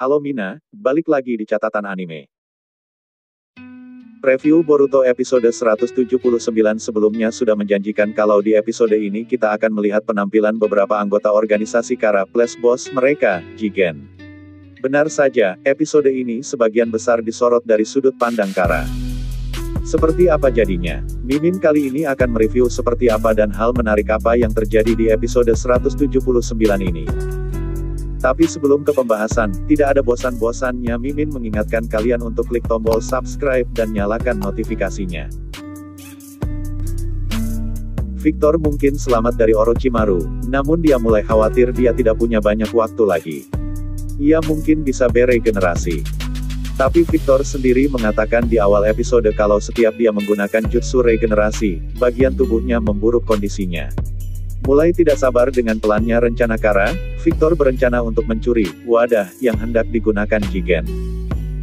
Halo Mina, balik lagi di catatan anime. Preview Boruto episode 179 sebelumnya sudah menjanjikan kalau di episode ini kita akan melihat penampilan beberapa anggota organisasi Kara Plus Boss mereka, Jigen. Benar saja, episode ini sebagian besar disorot dari sudut pandang Kara. Seperti apa jadinya? Mimin kali ini akan mereview seperti apa dan hal menarik apa yang terjadi di episode 179 ini. Tapi sebelum ke pembahasan, tidak ada bosan-bosannya Mimin mengingatkan kalian untuk klik tombol subscribe dan nyalakan notifikasinya. Victor mungkin selamat dari Orochimaru, namun dia mulai khawatir dia tidak punya banyak waktu lagi. Ia mungkin bisa beregenerasi. Tapi Victor sendiri mengatakan di awal episode kalau setiap dia menggunakan jutsu regenerasi, bagian tubuhnya memburuk kondisinya. Mulai tidak sabar dengan pelannya rencana Kara, Victor berencana untuk mencuri wadah yang hendak digunakan Jigen.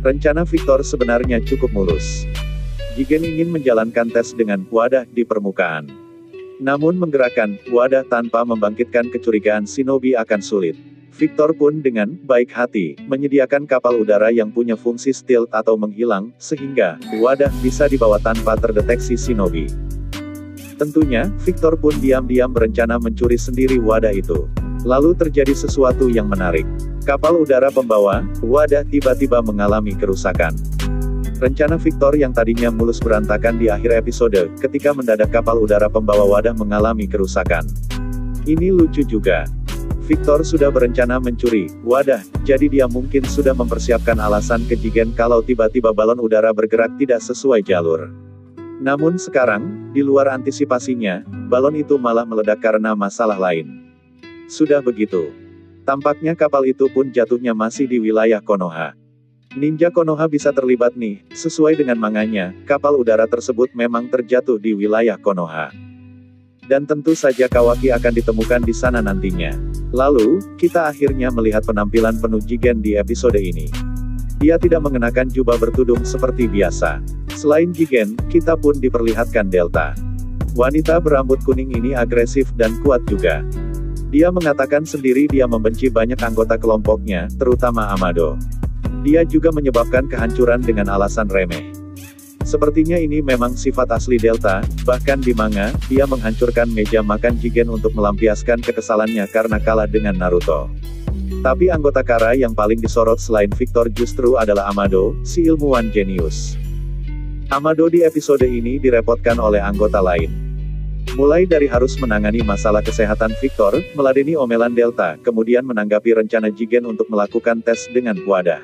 Rencana Victor sebenarnya cukup mulus. Jigen ingin menjalankan tes dengan wadah di permukaan. Namun menggerakkan wadah tanpa membangkitkan kecurigaan shinobi akan sulit. Victor pun dengan baik hati menyediakan kapal udara yang punya fungsi stealth atau menghilang, sehingga wadah bisa dibawa tanpa terdeteksi shinobi. Tentunya, Victor pun diam-diam berencana mencuri sendiri wadah itu. Lalu terjadi sesuatu yang menarik. Kapal udara pembawa wadah tiba-tiba mengalami kerusakan. Rencana Victor yang tadinya mulus berantakan di akhir episode, ketika mendadak kapal udara pembawa wadah mengalami kerusakan. Ini lucu juga. Victor sudah berencana mencuri wadah, jadi dia mungkin sudah mempersiapkan alasan ke Jigen kalau tiba-tiba balon udara bergerak tidak sesuai jalur. Namun sekarang, di luar antisipasinya, balon itu malah meledak karena masalah lain. Sudah begitu. Tampaknya kapal itu pun jatuhnya masih di wilayah Konoha. Ninja Konoha bisa terlibat nih, sesuai dengan manganya, kapal udara tersebut memang terjatuh di wilayah Konoha. Dan tentu saja Kawaki akan ditemukan di sana nantinya. Lalu, kita akhirnya melihat penampilan penuh Jigen di episode ini. Dia tidak mengenakan jubah bertudung seperti biasa. Selain Jigen, kita pun diperlihatkan Delta. Wanita berambut kuning ini agresif dan kuat juga. Dia mengatakan sendiri dia membenci banyak anggota kelompoknya, terutama Amado. Dia juga menyebabkan kehancuran dengan alasan remeh. Sepertinya ini memang sifat asli Delta, bahkan di manga, dia menghancurkan meja makan Jigen untuk melampiaskan kekesalannya karena kalah dengan Naruto. Tapi anggota Kara yang paling disorot selain Victor justru adalah Amado, si ilmuwan jenius. Amado di episode ini direpotkan oleh anggota lain. Mulai dari harus menangani masalah kesehatan Victor, meladeni omelan Delta, kemudian menanggapi rencana Jigen untuk melakukan tes dengan wadah.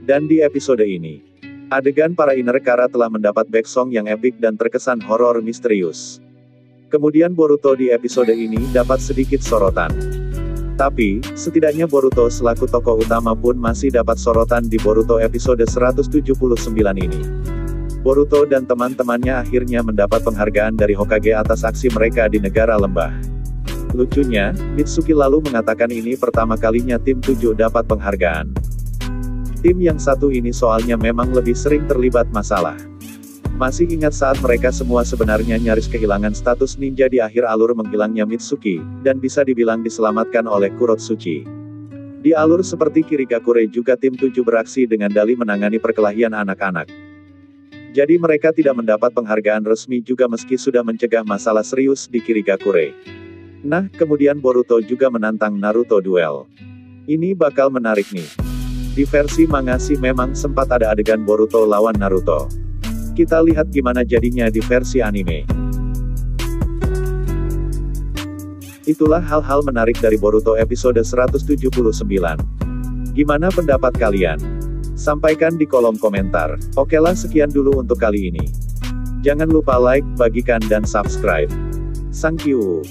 Dan di episode ini, adegan para inner Kara telah mendapat backsong yang epik dan terkesan horor misterius. Kemudian Boruto di episode ini dapat sedikit sorotan. Tapi, setidaknya Boruto selaku tokoh utama pun masih dapat sorotan di Boruto episode 179 ini. Boruto dan teman-temannya akhirnya mendapat penghargaan dari Hokage atas aksi mereka di negara lembah. Lucunya, Mitsuki lalu mengatakan ini pertama kalinya tim 7 dapat penghargaan. Tim yang satu ini soalnya memang lebih sering terlibat masalah. Masih ingat saat mereka semua sebenarnya nyaris kehilangan status ninja di akhir alur menghilangnya Mitsuki, dan bisa dibilang diselamatkan oleh Kurotsuchi. Di alur seperti Kirigakure juga tim 7 beraksi dengan dalih menangani perkelahian anak-anak. Jadi mereka tidak mendapat penghargaan resmi juga meski sudah mencegah masalah serius di Kirigakure. Nah, kemudian Boruto juga menantang Naruto duel. Ini bakal menarik nih. Di versi manga sih memang sempat ada adegan Boruto lawan Naruto. Kita lihat gimana jadinya di versi anime. Itulah hal-hal menarik dari Boruto episode 179. Gimana pendapat kalian? Sampaikan di kolom komentar. Okelah sekian dulu untuk kali ini. Jangan lupa like, bagikan dan subscribe. Thank you.